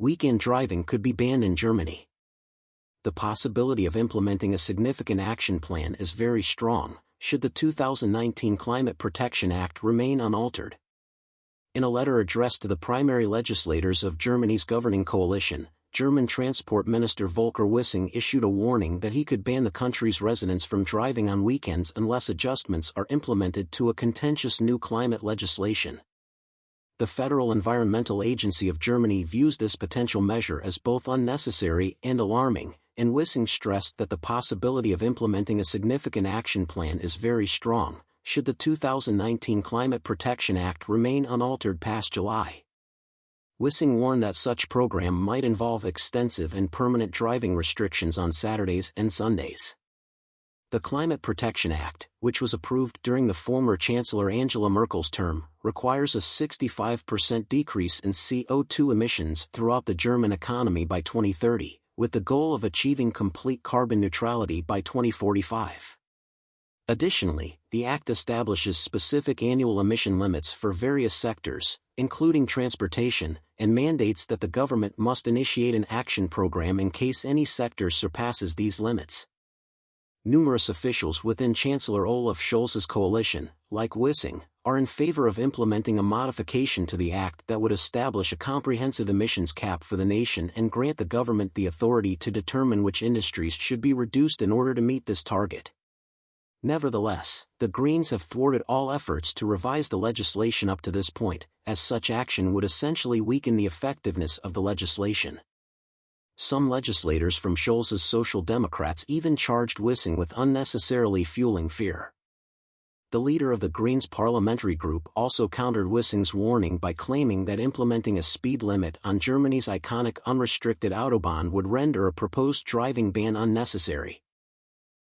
Weekend driving could be banned in Germany. The possibility of implementing a significant action plan is very strong, should the 2019 Climate Protection Act remain unaltered. In a letter addressed to the primary legislators of Germany's governing coalition, German Transport Minister Volker Wissing issued a warning that he could ban the country's residents from driving on weekends unless adjustments are implemented to a contentious new climate legislation. The Federal Environmental Agency of Germany views this potential measure as both unnecessary and alarming, and Wissing stressed that the possibility of implementing a significant action plan is very strong, should the 2019 Climate Protection Act remain unaltered past July. Wissing warned that such program might involve extensive and permanent driving restrictions on Saturdays and Sundays. The Climate Protection Act, which was approved during the former Chancellor Angela Merkel's term, requires a 65% decrease in CO2 emissions throughout the German economy by 2030, with the goal of achieving complete carbon neutrality by 2045. Additionally, the Act establishes specific annual emission limits for various sectors, including transportation, and mandates that the government must initiate an action program in case any sector surpasses these limits. Numerous officials within Chancellor Olaf Scholz's coalition, like Wissing, are in favor of implementing a modification to the Act that would establish a comprehensive emissions cap for the nation and grant the government the authority to determine which industries should be reduced in order to meet this target. Nevertheless, the Greens have thwarted all efforts to revise the legislation up to this point, as such action would essentially weaken the effectiveness of the legislation. Some legislators from Scholz's Social Democrats even charged Wissing with unnecessarily fueling fear. The leader of the Greens parliamentary group also countered Wissing's warning by claiming that implementing a speed limit on Germany's iconic unrestricted Autobahn would render a proposed driving ban unnecessary.